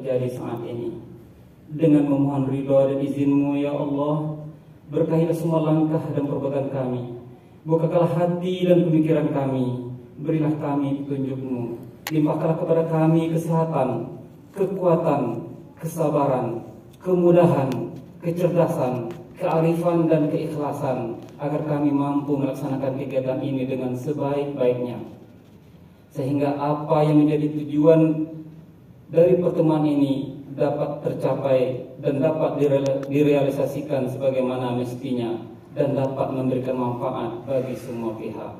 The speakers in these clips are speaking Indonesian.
terjadi saat ini. Dengan memohon ridha dan izin-Mu ya Allah, berkahilah semua langkah dan perbuatan kami. Bukakanlah hati dan pemikiran kami. Berilah kami petunjuk-Mu. Limpahkanlah kepada kami kesehatan, kekuatan, kesabaran, kemudahan, kecerdasan, kearifan dan keikhlasan, agar kami mampu melaksanakan kegiatan ini dengan sebaik-baiknya, sehingga apa yang menjadi tujuan dari pertemuan ini dapat tercapai dan dapat direalisasikan sebagaimana mestinya dan dapat memberikan manfaat bagi semua pihak.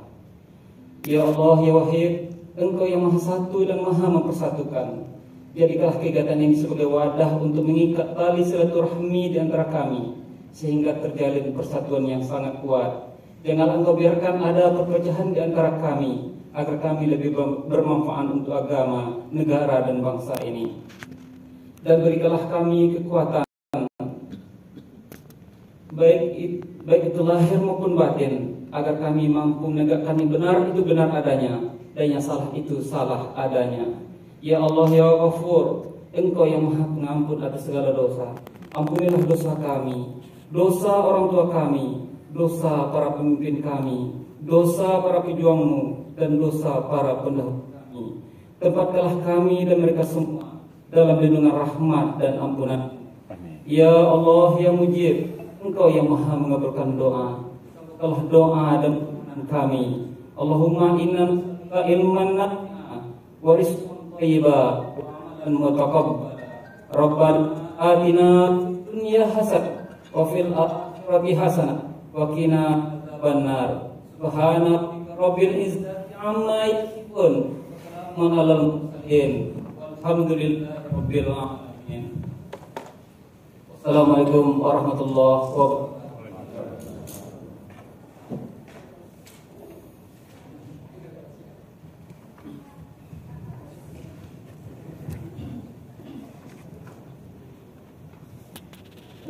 Ya Allah, ya Wahid, Engkau yang Maha Satu dan Maha Mempersatukan. Jadikanlah kegiatan ini sebagai wadah untuk mengikat tali silaturahmi di antara kami, sehingga terjalin persatuan yang sangat kuat. Janganlah Engkau biarkan ada perpecahan di antara kami, agar kami lebih bermanfaat untuk agama, negara dan bangsa ini. Dan berikanlah kami kekuatan, baik itu lahir maupun batin, agar kami mampu menegakkan yang benar itu benar adanya, dan yang salah itu salah adanya. Ya Allah, ya Ghafur, Engkau yang Maha Pengampun atas segala dosa. Ampunilah dosa kami, dosa orang tua kami, dosa para pemimpin kami, dosa para pejuang-Mu, dan dosa para pendahulu kami. Tempatkanlah kami dan mereka semua dalam lindungan rahmat dan ampunan. Ya Allah, ya Mujib, Engkau yang Maha mengabulkan doa. Engkaulah doa dan permohonan kami. Allahumma inna ilman nafi'a wa rizqan thayyiba dan mutaqabbal. Rabbana atina fid dunya hasanah wa fil akhirati hasanah wa qina adzabannar. Subhana rabbil izzati amma yasifun wa salamun alal mursalin. Alhamdulillah rabbil alamin. Assalamualaikum warahmatullahi wabarakatuh.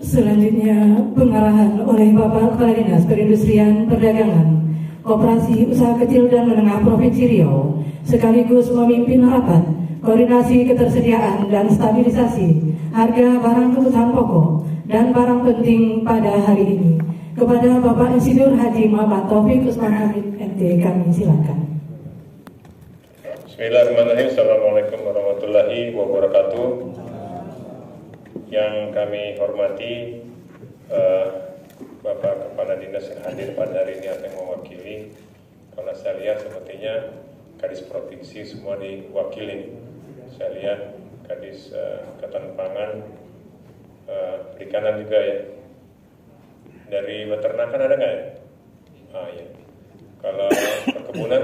Selanjutnya pengarahan oleh Bapak Kepala Dinas Perindustrian Perdagangan Koperasi Usaha Kecil dan Menengah Provinsi Riau, sekaligus memimpin rapat koordinasi ketersediaan dan stabilisasi harga barang kebutuhan pokok dan barang penting pada hari ini. Kepada Bapak Insinyur Haji Muhammad Taufik Usman Hamid MT, kami silakan. Bismillahirrahmanirrahim. Assalamualaikum warahmatullahi wabarakatuh. Yang kami hormati Bapak Kepala Dinas yang hadir pada hari ini atau yang mewakili. Kalau saya lihat sepertinya Kadis Provinsi semua diwakili. Saya lihat Kadis Angkatan Pangan, Perikanan juga ya. Dari peternakan ada nggak ya? Ya. Kalau perkebunan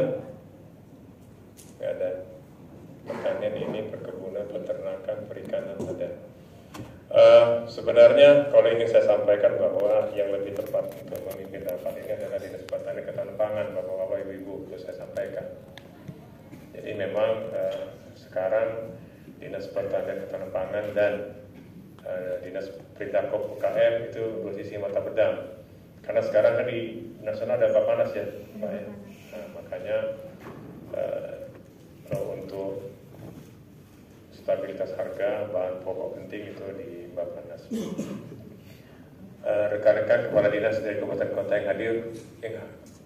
nggak ada. Pertanian ini perkebunan, peternakan, perikanan ada. Sebenarnya kalau ingin saya sampaikan bahwa yang lebih tepat untuk memimpin rapat ini adalah Dinas Pertanian Ketahanan Pangan, Bapak-bapak, Ibu-ibu, itu saya sampaikan. Jadi memang sekarang Dinas Pertanian Ketahanan Pangan dan Dinas Perintahkop UKM itu posisi mata pedang. Karena sekarang kan di nasional ada Bapanas ya, Pak ya. Nah, makanya untuk stabilitas harga bahan pokok penting itu di Bapanas. Rekan-rekan kepala dinas dari kabupaten kota yang hadir,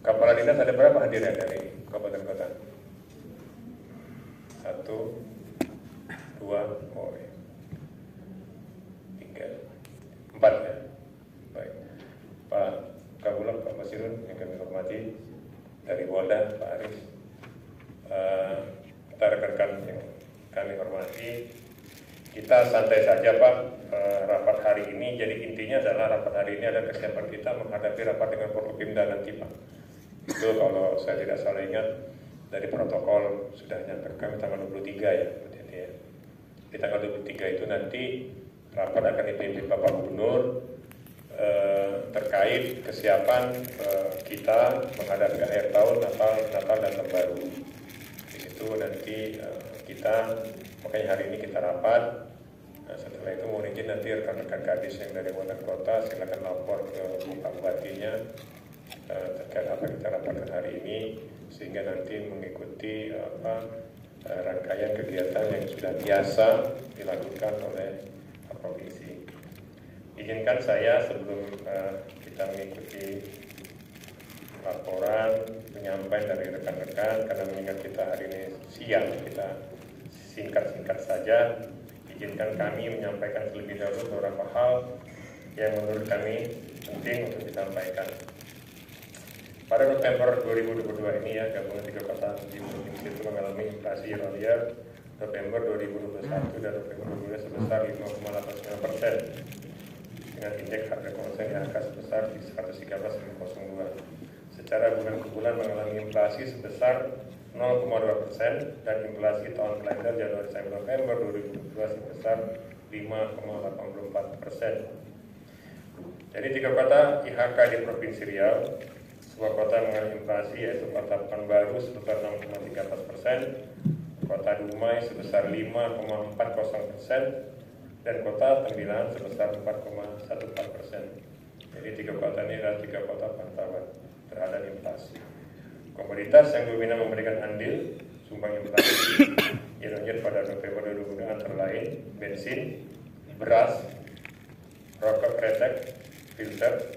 kepala dinas ada berapa hadirnya dari kabupaten kota? 1, 2, 3, 4 ya. Baik, Pak Kabulok, Pak Masirun yang kami hormati, dari Walda, Pak Aris, kita rekan-rekan yang kami hormati, kita santai saja Pak. Rapat hari ini, jadi intinya adalah rapat hari ini adalah kesiapan kita menghadapi rapat dengan Forkopimda nanti Pak. Itu kalau saya tidak salah ingat dari protokol sudah nyatakan tanggal 23 ya. Di tanggal 23 itu nanti rapat akan dipimpin Bapak Gubernur terkait kesiapan kita menghadapi akhir tahun, Natal dan Tahun Baru. Di situ nanti kita, makanya hari ini kita rapat. Setelah itu mohon izin nanti rekan-rekan kadis yang dari kabupaten kota silakan lapor ke Bapak Bupatinya terkait apa yang kita rapatkan hari ini, sehingga nanti mengikuti rangkaian kegiatan yang sudah biasa dilakukan oleh provinsi. Izinkan saya sebelum kita mengikuti laporan penyampaian dari rekan-rekan, karena mengingat kita hari ini siang, kita singkat-singkat saja. Izinkan kami menyampaikan terlebih dahulu beberapa hal yang menurut kami penting untuk disampaikan. Pada November 2022 ini gabungan 3 kota di provinsi itu mengalami inflasi year-on-year November 2021 dan November 2022 sebesar 5,89% dengan indeks harga konsumen di angka sebesar 113,02. Secara bulan ke bulan mengalami inflasi sebesar 0,2% dan inflasi tahun kalender Januari sampai November 2022 sebesar 5,84%. Jadi 3 kota IHK di Provinsi Riau, sebuah kota mengalami inflasi yaitu Kota Pekanbaru sebesar 6,34%, Kota Dumai sebesar 5,40%, dan Kota Tembilan sebesar 4,14%. Jadi 3 kota ini adalah 3 kota pantauan terhadap inflasi. Komoditas yang dominan memberikan andil sumbang inflasi year-on-year pada November 2022 antara lain bensin, beras, rokok kretek, filter,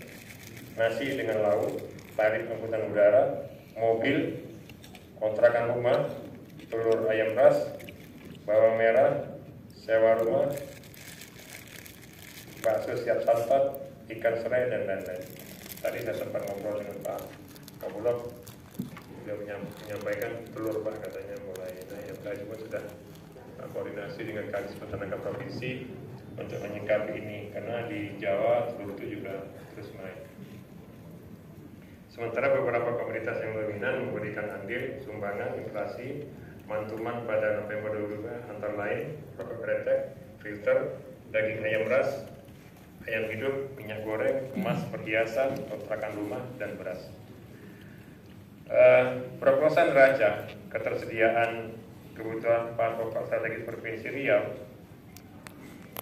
nasi dengan lauk, tarif angkutan udara, mobil, kontrakan rumah, telur ayam ras, bawang merah, sewa rumah, bakso siap santap, ikan serai, dan lain-lain. Tadi saya sempat ngobrol dengan Pak Bulog, dia menyampaikan telur Pak katanya mulai naik. Saya juga sudah koordinasi dengan Kadis Peternakan Provinsi untuk menyikapi ini, karena di Jawa telur itu juga terus naik. Sementara beberapa komoditas yang dominan memberikan andil sumbangan inflasi mantuman pada November 2022 antara lain rokok kretek, filter, daging ayam ras, ayam hidup, minyak goreng, emas, perhiasan, kontrakan rumah, dan beras. Proposan neraca ketersediaan kebutuhan bahan pokok strategis Provinsi Riau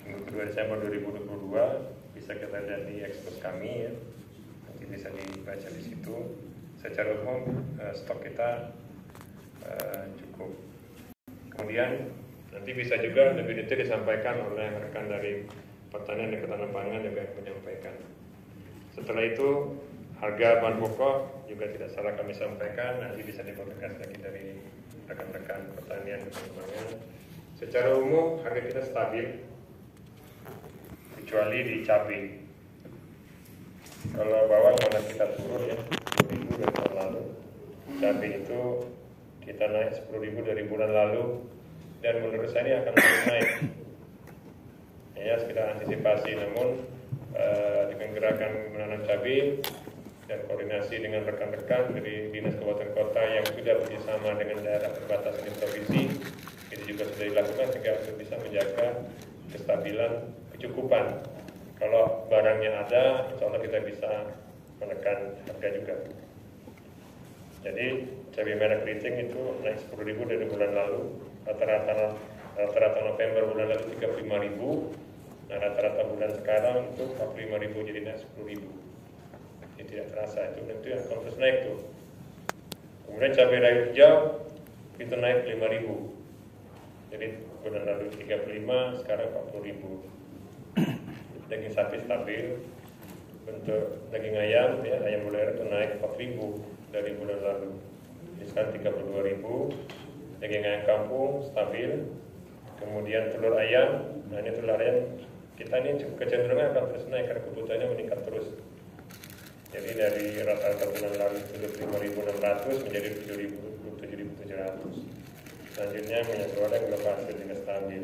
minggu 2 Desember 2022 bisa kita lihat di ekspos kami ya. Nanti bisa dibaca di situ. Secara umum stok kita cukup. Kemudian nanti bisa juga lebih detail disampaikan oleh rekan dari Pertanian dan Ketahanan Pangan juga yang menyampaikan. Setelah itu harga bahan pokok juga tidak salah kami sampaikan, nanti bisa dipublikasi lagi dari rekan-rekan Pertanian dan Ketahanan Pangan. Secara umum harga kita stabil, kecuali di cabai. Kalau bawang mana kita turun ya, 10.000 dari tahun lalu. Cabai itu kita naik 10.000 dari bulan lalu, dan menurut saya ini akan terus naik. Ya, kita antisipasi, namun dengan gerakan menanam cabai dan koordinasi dengan rekan-rekan dari Dinas Kabupaten Kota yang sudah bekerjasama dengan daerah perbatasan di provinsi, itu juga sudah dilakukan sehingga untuk bisa menjaga kestabilan kecukupan. Kalau barangnya ada, insya Allah kita bisa menekan harga juga. Jadi cabai merah keriting itu naik 10.000 dari bulan lalu, rata-rata November bulan lalu 35.000. Nah, rata-rata bulan sekarang itu 45.000, jadi naik 10.000. Jadi tidak terasa itu akan terus naik tuh. Kemudian cabai rawit hijau itu naik 5.000. Jadi bulan lalu 35, sekarang 40.000. Daging sapi stabil. Untuk daging ayam, ya ayam broiler itu naik 4.000 dari bulan lalu. Jadi sekarang 32.000. Daging ayam kampung stabil. Kemudian telur ayam, nah ini telur ayam kita ini kecenderungan akan terus naik karena kebutuhannya meningkat terus. Jadi dari rata-rata bulan lalu 5.600 menjadi 7.700. Selanjutnya minyak goreng global juga stabil.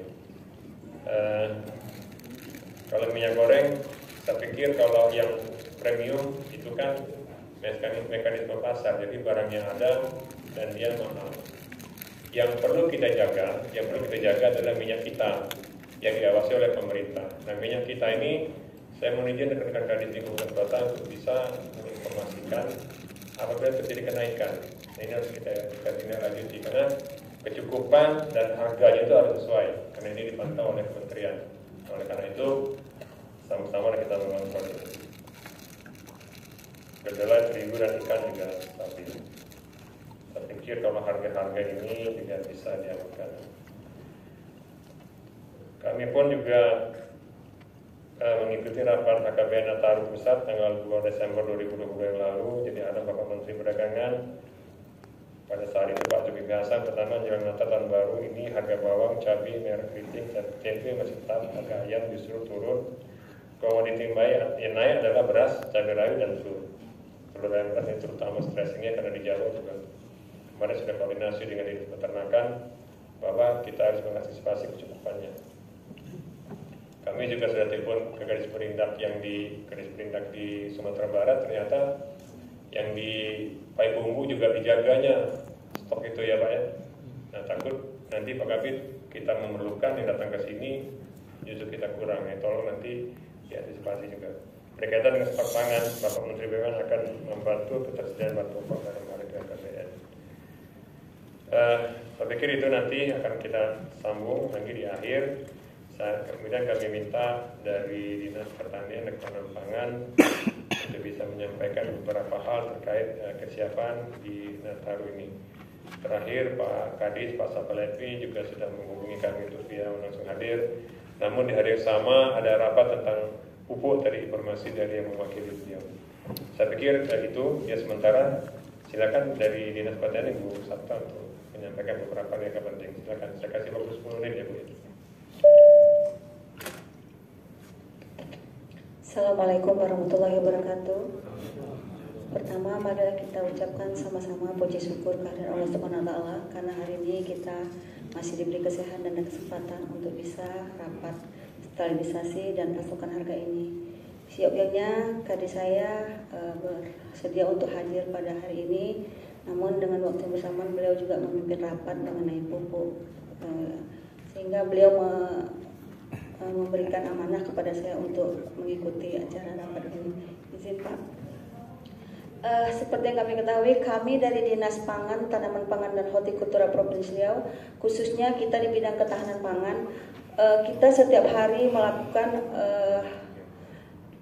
Kalau minyak goreng, saya pikir kalau yang premium itu kan mekanisme pasar, jadi barangnya ada dan dia mahal. Yang perlu kita jaga adalah minyak kita yang diawasi oleh pemerintah. Nah, minyak kita ini saya menizin rekan-rekan Kadis di Kabupaten Kota untuk bisa menginformasikan apabila terjadi kenaikan. Nah, ini harus kita tindak lanjuti karena kecukupan dan harganya itu harus sesuai. Karena ini dipantau oleh kementerian. Oleh karena itu sama-sama kita memantau itu. Kedelai, terigu dan ikan juga stabil. Saya pikir kalau harga-harga ini tidak bisa diamankan. Kami pun juga mengikuti rapat HKBN Nataru Pusat tanggal 2 Desember 2020 yang lalu. Jadi ada Bapak Menteri Perdagangan. Pada saat itu Pak Zulkifli Hasan pertama jelang Natal tahun baru ini harga bawang, cabai, merah keriting dan tempe masih tetap, harga ayam justru turun. Komoditi yang naik adalah beras, cabai rawit dan telur. Telur ayam beras ini terutama stressingnya karena di Jawa juga. Kemarin sudah koordinasi dengan Dinas Peternakan bahwa kita harus mengantisipasi kecukupannya. Kami juga sudah telepon ke Kadis Perindak yang di Sumatera Barat, ternyata yang di Payakumbuh juga dijaganya stok itu ya Pak ya. Nah takut nanti Pak Kabid kita memerlukan yang datang ke sini justru kita kurang ya, tolong nanti diantisipasi juga. Berkaitan dengan stok pangan, Bapak Menteri BUMN akan membantu ketersediaan bahan pokok dalam harga KPN. Saya pikir itu nanti akan kita sambung lagi di akhir. Kemudian kami minta dari Dinas Pertanian dan Ketahanan Pangan untuk bisa menyampaikan beberapa hal terkait kesiapan di Nataru ini. Terakhir Pak Kadis, Pak Sapalepi juga sudah menghubungi kami untuk via langsung hadir. Namun di hari yang sama ada rapat tentang pupuk tadi, informasi dari yang mewakili beliau. Saya pikir itu ya sementara. Silakan dari Dinas Pertanian Bu Sabta untuk menyampaikan beberapa yang penting. Silakan, saya kasih waktu 10 menit ya Bu. Assalamualaikum warahmatullahi wabarakatuh. Pertama, marilah kita ucapkan sama-sama puji syukur kehadirat Allah Subhanahu wa taala karena hari ini kita masih diberi kesehatan dan kesempatan untuk bisa rapat stabilisasi dan pasukan harga ini. Sioknya Kadis saya bersedia untuk hadir pada hari ini, namun dengan waktu yang bersamaan beliau juga memimpin rapat mengenai pupuk, sehingga beliau memberikan amanah kepada saya untuk mengikuti acara rapat ini. Izin Pak. Seperti yang kami ketahui, kami dari Dinas Pangan, Tanaman Pangan dan Hortikultura Provinsi Riau, khususnya kita di bidang ketahanan pangan, kita setiap hari melakukan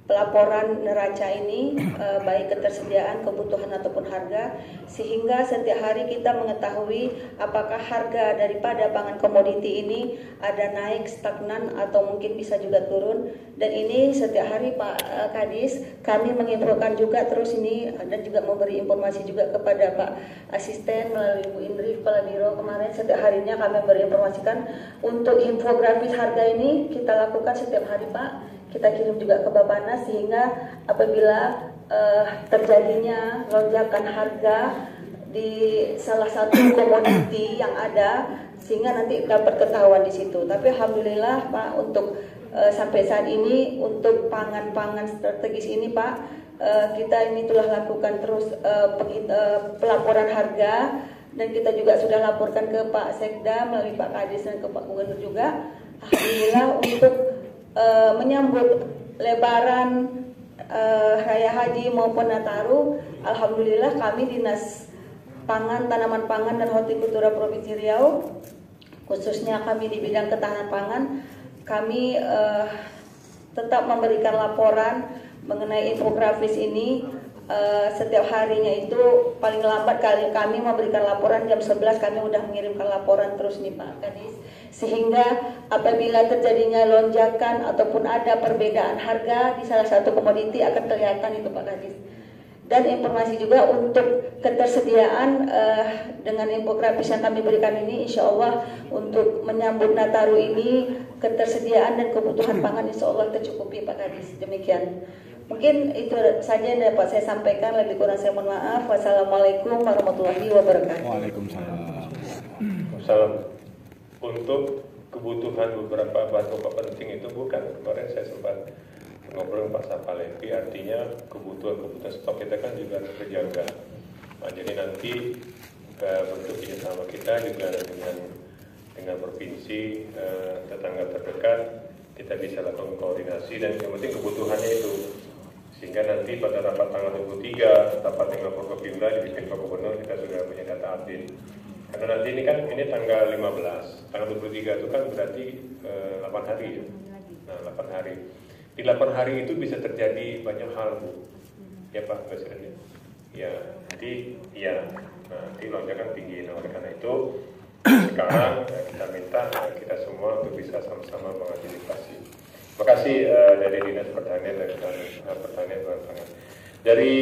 pelaporan neraca ini, baik ketersediaan, kebutuhan ataupun harga, sehingga setiap hari kita mengetahui apakah harga daripada pangan komoditi ini ada naik, stagnan, atau mungkin bisa juga turun. Dan ini setiap hari Pak Kadis kami menginfokan juga terus ini, dan juga memberi informasi juga kepada Pak Asisten melalui Bu Indri Kepala Biro. Kemarin setiap harinya kami berinformasikan untuk infografis harga ini kita lakukan setiap hari Pak. Kita kirim juga ke Bappenas sehingga apabila terjadinya lonjakan harga di salah satu komoditi yang ada, sehingga nanti dapat ketahuan di situ. Tapi alhamdulillah Pak, untuk sampai saat ini untuk pangan-pangan strategis ini Pak, kita ini telah lakukan terus pelaporan harga, dan kita juga sudah laporkan ke Pak Sekda melalui Pak Kadis dan ke Pak Gubernur juga. Alhamdulillah untuk menyambut Lebaran, Raya Haji maupun Nataru, alhamdulillah kami Dinas Pangan, Tanaman Pangan dan Hortikultura Provinsi Riau, khususnya kami di bidang ketahanan pangan, kami tetap memberikan laporan mengenai infografis ini. Setiap harinya itu paling lambat kali kami memberikan laporan jam 11 kami sudah mengirimkan laporan terus nih Pak Kadis, sehingga apabila terjadinya lonjakan ataupun ada perbedaan harga di salah satu komoditi akan kelihatan itu Pak Kadis. Dan informasi juga untuk ketersediaan dengan infografis yang kami berikan ini, insya Allah untuk menyambut Nataru ini ketersediaan dan kebutuhan pangan insya Allah tercukupi Pak Kadis. Demikian. Mungkin itu saja yang dapat saya sampaikan, lebih kurang saya mohon maaf. Wassalamualaikum warahmatullahi wabarakatuh. Waalaikumsalam. Salam. Untuk kebutuhan beberapa bahan pokok penting itu bukan, kemarin saya sempat ngobrol Pak Sapalepi, artinya kebutuhan stok kita kan juga harus terjaga. Nah, jadi nanti bentuk kerjasama kita juga dengan provinsi tetangga terdekat, kita bisa lakukan koordinasi, dan yang penting kebutuhannya itu, sehingga nanti pada rapat tanggal 23 rapat dengan Forkopimda dipimpin Pak Gubernur, kita sudah punya data update. Karena nanti ini kan tanggal 15, tanggal 23 itu kan berarti 8 hari ya. Nah 8 hari. Di 8 hari itu bisa terjadi banyak hal Bu. Ya Pak Presiden. Ya, jadi ya nanti lonjakan tinggi. Nah, oleh karena itu sekarang kita minta kita semua untuk bisa sama-sama mengantisipasi. Terima kasih dari Dinas Pertanian dan Pertanian dan Pangan. Dari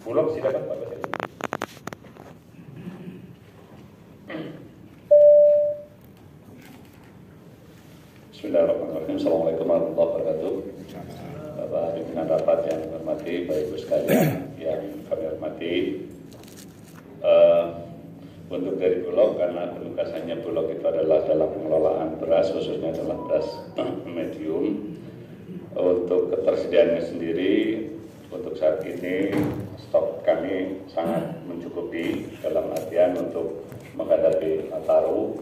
Bulog silakan Pak Basri. Bismillahirrahmanirrahim. Assalamualaikum warahmatullahi wabarakatuh. Bapak pimpinan rapat yang hormati, Bapak Ibu sekalian yang kami hormati. Untuk dari Bulog, karena penugasannya Bulog itu adalah dalam pengelolaan beras, khususnya adalah beras medium. Untuk ketersediaannya sendiri, untuk saat ini stok kami sangat mencukupi dalam artian untuk menghadapi Nataru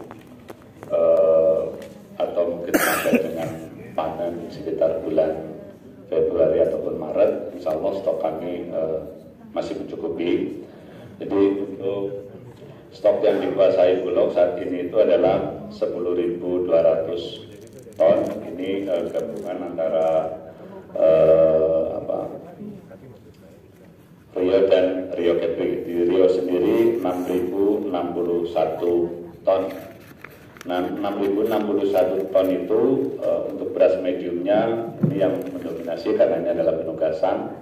atau mungkin sampai dengan panen sekitar bulan Februari ataupun Maret, insya Allah stok kami masih mencukupi. Jadi untuk stok yang dikuasai Bulog saat ini itu adalah 10.200 ton. Ini gabungan antara Rio dan Rio Kepri. Di Rio sendiri 6.061 ton. Nah, 6.061 ton itu untuk beras mediumnya ini yang mendominasi karena ini adalah penugasan,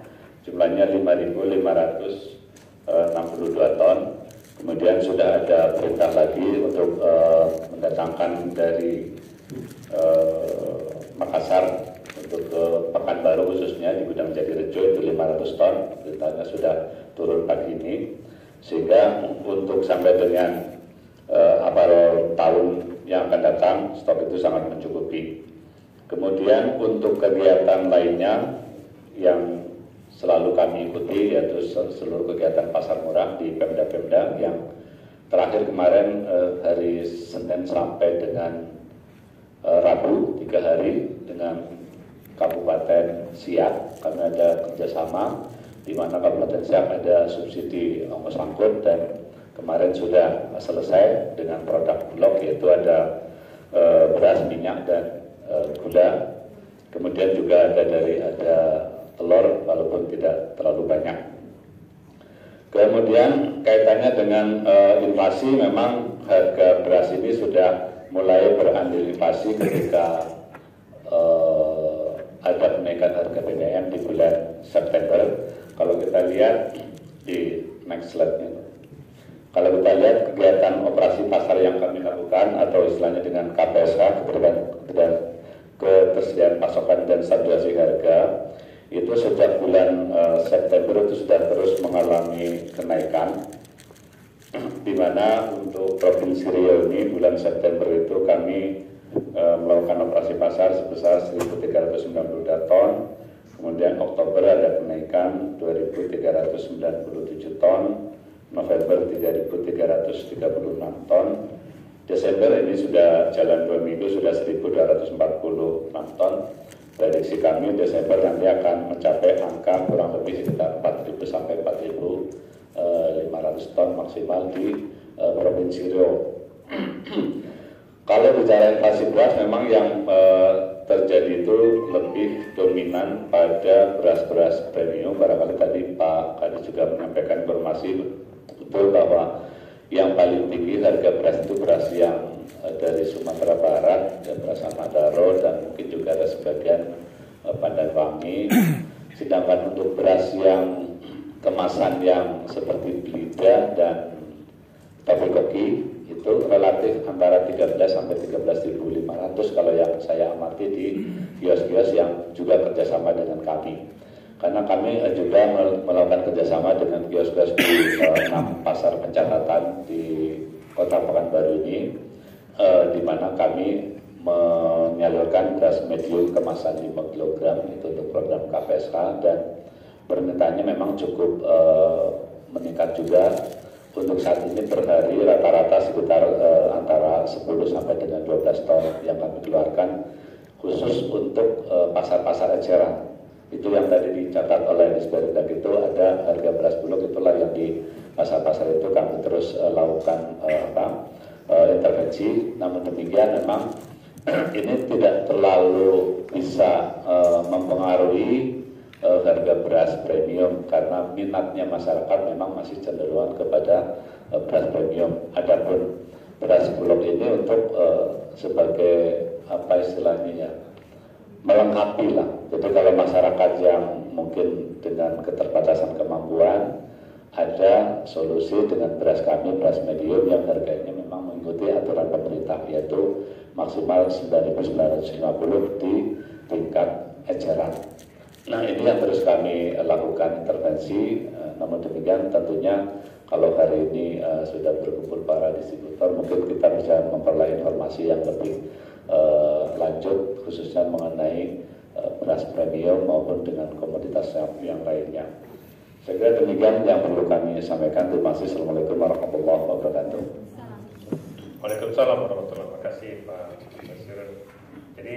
jumlahnya 5.562 ton. Kemudian sudah ada perintah lagi untuk mendatangkan dari Makassar untuk ke Pekanbaru khususnya di gudang Jatirejo itu 500 ton. Perintahnya sudah turun pagi ini, sehingga untuk sampai dengan awal tahun yang akan datang stok itu sangat mencukupi. Kemudian untuk kegiatan lainnya yang selalu kami ikuti yaitu seluruh kegiatan pasar murah di Pemda-Pemda yang terakhir kemarin hari Senin sampai dengan Rabu 3 hari dengan Kabupaten Siak. Kami ada kerjasama di mana Kabupaten Siak ada subsidi ongkos angkut dan kemarin sudah selesai dengan produk Bulog, yaitu ada beras, minyak, dan gula. Kemudian juga ada telur walaupun tidak terlalu banyak. Kemudian kaitannya dengan inflasi, memang harga beras ini sudah mulai berandil inflasi ketika ada kenaikan harga BBM di bulan September. Kalau kita lihat di next slide-nya, kalau kita lihat kegiatan operasi pasar yang kami lakukan atau istilahnya dengan KPSH, ketersediaan pasokan dan stabilisasi harga, itu sejak bulan September itu sudah terus mengalami kenaikan, di mana untuk Provinsi Riau ini bulan September itu kami melakukan operasi pasar sebesar 1.392 ton. Kemudian Oktober ada kenaikan 2.397 ton, November 3.336 ton, Desember ini sudah jalan 2 minggu sudah 1.246 ton. Prediksi kami Desember nanti akan mencapai angka kurang lebih sekitar 4.000 sampai 4.500 ton maksimal di Provinsi Riau. Kalau bicara inflasi beras, memang yang terjadi itu lebih dominan pada beras-beras premium. Barangkali tadi Pak Kadis juga menyampaikan informasi betul bahwa yang paling tinggi harga beras itu beras yang dari Sumatera Barat, dan beras Amadaro, dan mungkin juga ada sebagian Pandanwangi. Sedangkan untuk beras yang kemasan yang seperti Blida dan Tafikoki itu relatif antara 13 sampai 13.500 kalau yang saya amati di kios-kios yang juga kerjasama dengan kami. Karena kami juga melakukan kerjasama dengan kios-kios di 6 pasar pencatatan di Kota Pekanbaru ini, di mana kami menyalurkan beras medium kemasan 5 kg itu untuk program KPSH, dan permintaannya memang cukup meningkat juga. Untuk saat ini per hari rata-rata sekitar antara 10 sampai dengan 12 ton yang kami keluarkan khusus untuk pasar-pasar eceran. Itu yang tadi dicatat oleh Disberindag, itu ada harga beras Bulog, itulah yang di pasar-pasar itu kami terus lakukan intervensi. Namun demikian memang ini tidak terlalu bisa mempengaruhi harga beras premium karena minatnya masyarakat memang masih cenderung kepada beras premium. Adapun beras bulog ini untuk sebagai apa istilahnya ya, melengkapi lah. Jadi kalau masyarakat yang mungkin dengan keterbatasan kemampuan, ada solusi dengan beras kami, beras medium yang harganya memang mengikuti aturan pemerintah, yaitu maksimal 9.950 di tingkat eceran. Nah, ini yang terus kami lakukan intervensi. Namun demikian tentunya kalau hari ini sudah berkumpul para distributor, mungkin kita bisa memperoleh informasi yang lebih lanjut khususnya mengenai beras premium maupun dengan komoditas yang lainnya. Saya kira demikian yang perlu kami sampaikan. Terima kasih. Assalamualaikum warahmatullahi wabarakatuh. Waalaikumsalam warahmatullahi wabarakatuh. Terima kasih Pak Nasir. Jadi